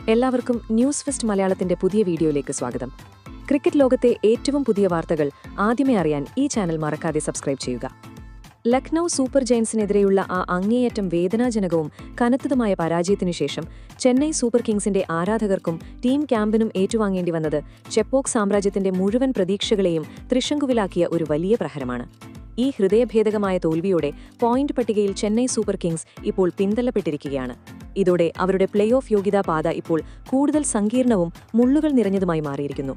എല്ലാവർക്കും news first മലയാളത്തിന്റെ പുതിയ വീഡിയോയിലേക്ക് സ്വാഗതം. ക്രിക്കറ്റ് ലോകത്തെ ഏറ്റവും പുതിയ വാർത്തകൾ ആദ്യമേ അറിയാൻ ഈ ചാനൽ മറക്കാതെ സബ്സ്ക്രൈബ് ചെയ്യുക. ലക്നൌ സൂപ്പർ ജയൻസിനെതിരെയുള്ള ആ അങ്ങേയറ്റം വേദനാജനകവും കനത്തതുമായ പരാജയത്തിനു ശേഷം ചെന്നൈ സൂപ്പർ കിങ്സിന്റെ ആരാധകർക്കും ടീം ക്യാമ്പിനും ഏറ്റുവാങ്ങേണ്ടി വന്നത് ചെപ്പോക്ക് സാമ്രാജ്യത്തിന്റെ മുഴുവൻ പ്രതീക്ഷകളെയും ത്രിശങ്കുവിലാക്കിയ ഒരു വലിയ പ്രഹരമാണ്. ഈ ഹൃദയഭേദകമായ തോൽവിയോടെ പോയിന്റ് പട്ടികയിൽ ചെന്നൈ സൂപ്പർ കിങ്സ് ഇപ്പോൾ പിന്തള്ളപ്പെട്ടിരിക്കുകയാണ്. ഇതോടെ അവരുടെ പ്ലേ ഓഫ് യോഗ്യതാ പാത ഇപ്പോൾ കൂടുതൽ സങ്കീർണവും മുള്ളുകൾ നിറഞ്ഞതുമായി മാറിയിരിക്കുന്നു.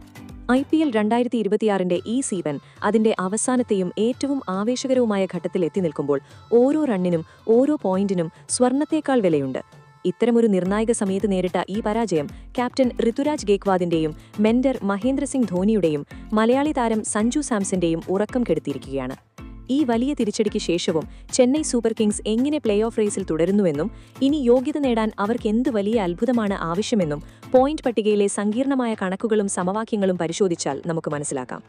IPL 2026 ഈ സീസൺ അതിന്റെ അവസാനത്തെയും ഏറ്റവും ആവേശകരവുമായ ഘട്ടത്തിൽ എത്തി നിൽക്കുമ്പോൾ ഓരോ റണ്ണിനും ഓരോ പോയിന്റിനും സ്വർണത്തേക്കാൾ വിലയുണ്ട്. ഇത്തരമൊരു നിർണായക സമയത്ത് നേരിട്ട ഈ പരാജയം ക്യാപ്റ്റൻ ഋതുരാജ് ഗേക്വാദിന്റെയും മെന്റർ മഹേന്ദ്ര സിംഗ് ധോണിയുടെയും മലയാളി താരം സഞ്ജു സാംസന്റെയും ഉറക്കം കെടുത്തിയിരിക്കുകയാണ്. ഈ വലിയ തിരിച്ചടിക്ക് ശേഷവും ചെന്നൈ സൂപ്പർ കിങ്സ് എങ്ങനെ പ്ലേ ഓഫ് റേസിൽ തുടരുന്നുവെന്നും ഇനി യോഗ്യത നേടാൻ അവർക്ക് എന്ത് വലിയ അത്ഭുതമാണ് ആവശ്യമെന്നും പോയിന്റ് പട്ടികയിലെ സങ്കീർണമായ കണക്കുകളും സമവാക്യങ്ങളും പരിശോധിച്ചാൽ നമുക്ക് മനസ്സിലാക്കാം.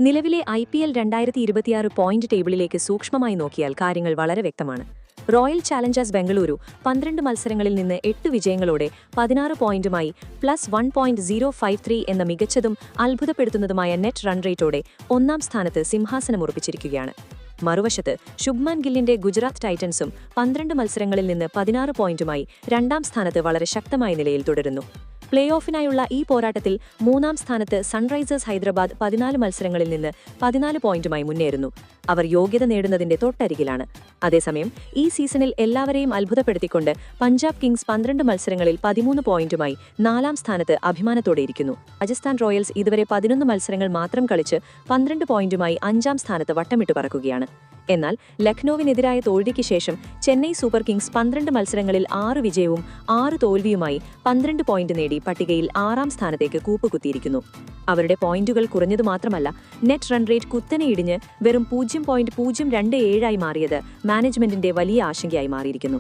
നിലവിലെ IPL 2026 പോയിന്റ് ടേബിളിലേക്ക് സൂക്ഷ്മമായി നോക്കിയാൽ കാര്യങ്ങൾ വളരെ വ്യക്തമാണ്. റോയൽ ചാലഞ്ചേഴ്സ് ബംഗളൂരു 12 മത്സരങ്ങളിൽ നിന്ന് 8 വിജയങ്ങളോടെ 16 പോയിന്റുമായി +1.053 എന്ന മികച്ചതും അത്ഭുതപ്പെടുത്തുന്നതുമായ നെറ്റ് റൺ റേറ്റോടെ ഒന്നാം സ്ഥാനത്ത് സിംഹാസനമുറപ്പിച്ചിരിക്കുകയാണ്. മറുവശത്ത് ശുഭ്മാൻ ഗില്ലിന്റെ ഗുജറാത്ത് ടൈറ്റൻസും 12 മത്സരങ്ങളിൽ നിന്ന് 16 പോയിന്റുമായി രണ്ടാം സ്ഥാനത്ത് വളരെ ശക്തമായ നിലയിൽ തുടരുന്നു. പ്ലേ ഓഫിനായുള്ള ഈ പോരാട്ടത്തിൽ മൂന്നാം സ്ഥാനത്ത് സൺറൈസേഴ്സ് ഹൈദരാബാദ് 14 മത്സരങ്ങളിൽ നിന്ന് 14 പോയിന്റുമായി മുന്നേറുന്നു. അവർ യോഗ്യത നേടുന്നതിന്റെ തൊട്ടരികിലാണ്. അതേസമയം ഈ സീസണിൽ എല്ലാവരെയും അത്ഭുതപ്പെടുത്തിക്കൊണ്ട് പഞ്ചാബ് കിങ്സ് 12 മത്സരങ്ങളിൽ 13 പോയിന്റുമായി 4-ാം സ്ഥാനത്ത് അഭിമാനത്തോടെയിരിക്കുന്നു. രാജസ്ഥാൻ റോയൽസ് ഇതുവരെ 11 മത്സരങ്ങൾ മാത്രം കളിച്ച് 12 പോയിന്റുമായി 5-ാം സ്ഥാനത്ത് വട്ടമിട്ട് പറക്കുകയാണ്. എന്നാൽ ലക്നൌവിനെതിരായ തോൽവിക്ക് ശേഷം ചെന്നൈ സൂപ്പർ കിങ്സ് 12 മത്സരങ്ങളിൽ 6 വിജയവും 6 തോൽവിയുമായി 12 പോയിന്റ് നേടി പട്ടികയിൽ 6-ാം സ്ഥാനത്തേക്ക് കൂപ്പുകുത്തിയിരിക്കുന്നു. അവരുടെ പോയിന്റുകൾ കുറഞ്ഞതു മാത്രമല്ല, നെറ്റ് റൺ റേറ്റ് കുത്തനെ ഇടിഞ്ഞ് വെറും 0.027 മാറിയത് മാനേജ്മെന്റിന്റെ വലിയ ആശങ്കയായി മാറിയിരിക്കുന്നു.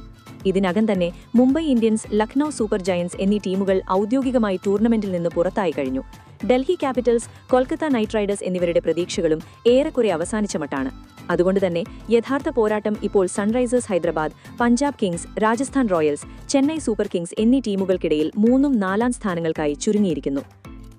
ഇതിനകം തന്നെ Mumbai Indians, Lucknow super giants എന്നീ ടീമുകൾ ഔദ്യോഗികമായി ടൂർണമെന്റിൽ നിന്ന് പുറത്തായി കഴിഞ്ഞു. Delhi Capitals, Kolkata night Riders എന്നിവരുടെ പ്രതീക്ഷകളും ഏറെക്കുറെ അവസാനിച്ച മട്ടാണ്. അതുകൊണ്ടുതന്നെ യഥാർത്ഥ പോരാട്ടം ഇപ്പോൾ Sunrisers Hyderabad, Punjab Kings, Rajasthan Royals, Chennai super Kings എന്നീ ടീമുകൾക്കിടയിൽ 3ഉം 4-ാം സ്ഥാനങ്ങൾക്കായി ചുരുങ്ങിയിരിക്കുന്നു.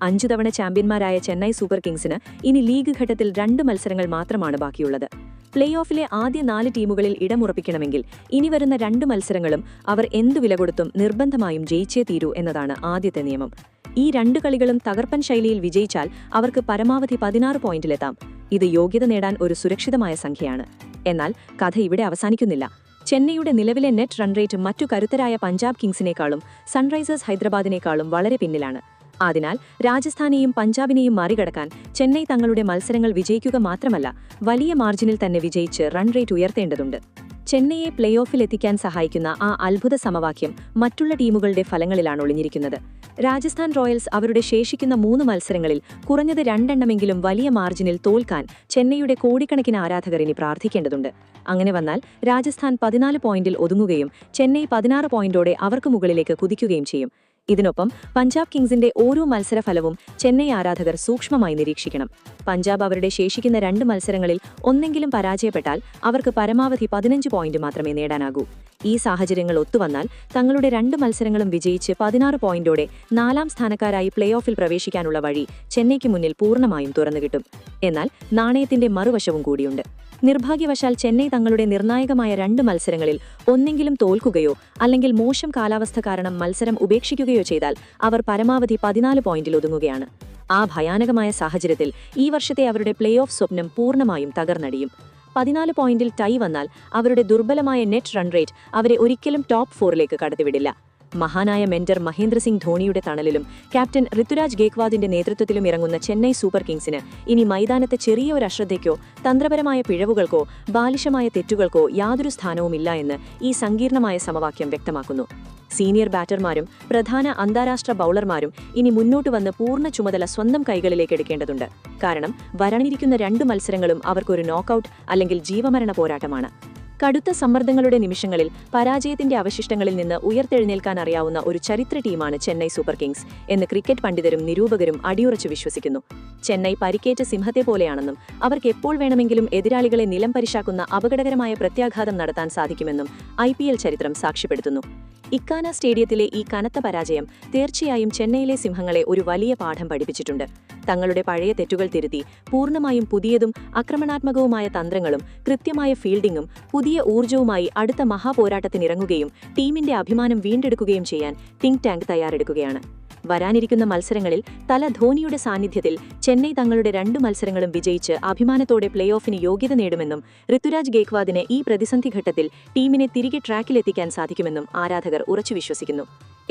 5 തവണ ചാമ്പ്യന്മാരായ ചെന്നൈ സൂപ്പർ കിങ്സിന് ഇനി ലീഗ് ഘട്ടത്തിൽ 2 മത്സരങ്ങൾ മാത്രമാണ് ബാക്കിയുള്ളത്. പ്ലേ ഓഫിലെ ആദ്യ 4 ടീമുകളിൽ ഇടമുറപ്പിക്കണമെങ്കിൽ ഇനി വരുന്ന 2 മത്സരങ്ങളും അവർ എന്തു വില കൊടുത്തും നിർബന്ധമായും ജയിച്ചേ തീരൂ എന്നതാണ് ആദ്യത്തെ നിയമം. ഈ 2 കളികളും തകർപ്പൻ ശൈലിയിൽ വിജയിച്ചാൽ അവർക്ക് പരമാവധി 16 പോയിന്റിലെത്താം. ഇത് യോഗ്യത നേടാൻ ഒരു സുരക്ഷിതമായ സംഖ്യയാണ്. എന്നാൽ കഥ ഇവിടെ അവസാനിക്കുന്നില്ല. ചെന്നൈയുടെ നിലവിലെ നെറ്റ് റൺ റേറ്റ് മറ്റു കരുത്തരായ പഞ്ചാബ് കിങ്സിനേക്കാളും സൺറൈസേഴ്സ് ഹൈദരാബാദിനേക്കാളും വളരെ പിന്നിലാണ്. അതിനാൽ രാജസ്ഥാനെയും പഞ്ചാബിനെയും മറികടക്കാൻ ചെന്നൈ തങ്ങളുടെ മത്സരങ്ങൾ വിജയിക്കുക മാത്രമല്ല, വലിയ മാർജിനിൽ തന്നെ വിജയിച്ച് റൺ റേറ്റ് ഉയർത്തേണ്ടതുണ്ട്. ചെന്നൈയെ പ്ലേ ഓഫിൽ എത്തിക്കാൻ സഹായിക്കുന്ന ആ അത്ഭുത സമവാക്യം മറ്റുള്ള ടീമുകളുടെ ഫലങ്ങളിലാണ് ഒളിഞ്ഞിരിക്കുന്നത്. രാജസ്ഥാൻ റോയൽസ് അവരുടെ ശേഷിക്കുന്ന 3 മത്സരങ്ങളിൽ കുറഞ്ഞത് 2 എണ്ണമെങ്കിലും വലിയ മാർജിനിൽ തോൽക്കാൻ ചെന്നൈയുടെ കോടിക്കണക്കിന് ആരാധകർ ഇനി പ്രാർത്ഥിക്കേണ്ടതുണ്ട്. അങ്ങനെ വന്നാൽ രാജസ്ഥാൻ 14 പോയിന്റിൽ ഒതുങ്ങുകയും ചെന്നൈ 16 പോയിന്റോടെ അവർക്ക് മുകളിലേക്ക് കുതിക്കുകയും ചെയ്യും. ഇതിനൊപ്പം പഞ്ചാബ് കിങ്സിന്റെ ഓരോ മത്സരഫലവും ചെന്നൈ ആരാധകർ സൂക്ഷ്മമായി നിരീക്ഷിക്കണം. പഞ്ചാബ് അവരുടെ ശേഷിക്കുന്ന 2 മത്സരങ്ങളിൽ ഒന്നെങ്കിലും പരാജയപ്പെട്ടാൽ അവർക്ക് പരമാവധി 15 പോയിന്റ് മാത്രമേ നേടാനാകൂ. ഈ സാഹചര്യങ്ങൾ ഒത്തുവന്നാൽ തങ്ങളുടെ 2 മത്സരങ്ങളും വിജയിച്ച് 16 പോയിന്റോടെ 4-ാം സ്ഥാനക്കാരായി പ്ലേ ഓഫിൽ പ്രവേശിക്കാനുള്ള വഴി ചെന്നൈക്ക് മുന്നിൽ പൂർണ്ണമായും തുറന്നുകിട്ടും. എന്നാൽ നാണയത്തിന്റെ മറുവശവും കൂടിയുണ്ട്. നിർഭാഗ്യവശാൽ ചെന്നൈ തങ്ങളുടെ നിർണായകമായ 2 മത്സരങ്ങളിൽ ഒന്നെങ്കിലും തോൽക്കുകയോ അല്ലെങ്കിൽ മോശം കാലാവസ്ഥ കാരണം മത്സരം ഉപേക്ഷിക്കുകയോ ചെയ്താൽ അവർ പരമാവധി 14 പോയിന്റിൽ ഒതുങ്ങുകയാണ്. ആ ഭയാനകമായ സാഹചര്യത്തിൽ ഈ വർഷത്തെ അവരുടെ പ്ലേ ഓഫ് സ്വപ്നം പൂർണ്ണമായും തകർന്നടിയും. 14 പോയിന്റിൽ ടൈ വന്നാൽ അവരുടെ ദുർബലമായ നെറ്റ് റൺ റേറ്റ് അവരെ ഒരിക്കലും ടോപ്പ് 4ലേക്ക് കടത്തിവിടില്ല. മഹാനായ മെന്റർ മഹേന്ദ്ര സിംഗ് ധോണിയുടെ തണലിലും ക്യാപ്റ്റൻ ഋതുരാജ് ഗേക്വാദിന്റെ നേതൃത്വത്തിലും ഇറങ്ങുന്ന ചെന്നൈ സൂപ്പർ കിങ്സിന് ഇനി മൈതാനത്ത് ചെറിയ ഒരു അശ്രദ്ധയ്ക്കോ തന്ത്രപരമായ പിഴവുകൾക്കോ ബാലിശമായ തെറ്റുകൾക്കോ യാതൊരു സ്ഥാനവുമില്ല എന്ന് ഈ സങ്കീർണമായ സമവാക്യം വ്യക്തമാക്കുന്നു. സീനിയർ ബാറ്റർമാരും പ്രധാന അന്താരാഷ്ട്ര ബൌളർമാരും ഇനി മുന്നോട്ട് വന്ന് പൂർണ്ണ ചുമതല സ്വന്തം കൈകളിലേക്ക് എടുക്കേണ്ടതുണ്ട്. കാരണം വരാനിരിക്കുന്ന 2 മത്സരങ്ങളും അവർക്കൊരു നോക്കൌട്ട് അല്ലെങ്കിൽ ജീവമരണ പോരാട്ടമാണ്. കടുത്ത സമ്മർദ്ദങ്ങളുടെ നിമിഷങ്ങളിൽ പരാജയത്തിന്റെ അവശിഷ്ടങ്ങളിൽ നിന്ന് ഉയർത്തെഴുന്നേൽക്കാൻ അറിയാവുന്ന ഒരു ചരിത്ര ടീമാണ് ചെന്നൈ സൂപ്പർ കിങ്സ് എന്ന് ക്രിക്കറ്റ് പണ്ഡിതരും നിരൂപകരും അടിയുറച്ചു വിശ്വസിക്കുന്നു. ചെന്നൈ പരിക്കേറ്റ സിംഹത്തെ പോലെയാണെന്നും അവർക്ക് എപ്പോൾ വേണമെങ്കിലും എതിരാളികളെ നിലം പരിശാക്കുന്ന അപകടകരമായ പ്രത്യാഘാതം നടത്താൻ സാധിക്കുമെന്നും IPL ചരിത്രം സാക്ഷ്യപ്പെടുത്തുന്നു. ഇക്കാന സ്റ്റേഡിയത്തിലെ ഈ കനത്ത പരാജയം തീർച്ചയായും ചെന്നൈയിലെ സിംഹങ്ങളെ ഒരു വലിയ പാഠം പഠിപ്പിച്ചിട്ടുണ്ട്. തങ്ങളുടെ പഴയ തെറ്റുകൾ തിരുത്തി പൂർണ്ണമായും പുതിയതും ആക്രമണാത്മകവുമായ തന്ത്രങ്ങളും കൃത്യമായ ഫീൽഡിംഗും പുതിയ ഊർജ്ജവുമായി അടുത്ത മഹാപോരാട്ടത്തിനിറങ്ങുകയും ടീമിന്റെ അഭിമാനം വീണ്ടെടുക്കുകയും ചെയ്യാൻ തിങ്ക് ടാങ്ക് തയ്യാറെടുക്കുകയാണ്. വരാനിരിക്കുന്ന മത്സരങ്ങളിൽ തല ധോണിയുടെ സാന്നിധ്യത്തിൽ ചെന്നൈ തങ്ങളുടെ 2 മത്സരങ്ങളും വിജയിച്ച് അഭിമാനത്തോടെ പ്ലേ ഓഫിന് യോഗ്യത നേടുമെന്നും ഋതുരാജ് ഗേക്വാദിന് ഈ പ്രതിസന്ധി ഘട്ടത്തിൽ ടീമിനെ തിരികെ ട്രാക്കിലെത്തിക്കാൻ സാധിക്കുമെന്നും ആരാധകർ ഉറച്ചു വിശ്വസിക്കുന്നു.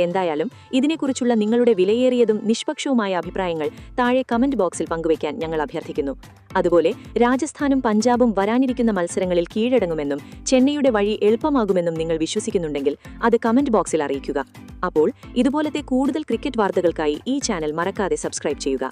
എന്തായാലും ഇതിനെക്കുറിച്ചുള്ള നിങ്ങളുടെ വിലയേറിയതും നിഷ്പക്ഷവുമായ അഭിപ്രായങ്ങൾ താഴെ കമന്റ് ബോക്സിൽ പങ്കുവയ്ക്കാൻ ഞങ്ങൾ അഭ്യർത്ഥിക്കുന്നു. അതുപോലെ രാജസ്ഥാനും പഞ്ചാബും വരാനിരിക്കുന്ന മത്സരങ്ങളിൽ കീഴടങ്ങുമെന്നും ചെന്നൈയുടെ വഴി എളുപ്പമാകുമെന്നും നിങ്ങൾ വിശ്വസിക്കുന്നുണ്ടെങ്കിൽ അത് കമന്റ് ബോക്സിൽ അറിയിക്കുക. അപ്പോൾ ഇതുപോലത്തെ കൂടുതൽ ക്രിക്കറ്റ് വാർത്തകൾക്കായി ഈ ചാനൽ മറക്കാതെ സബ്സ്ക്രൈബ് ചെയ്യുക.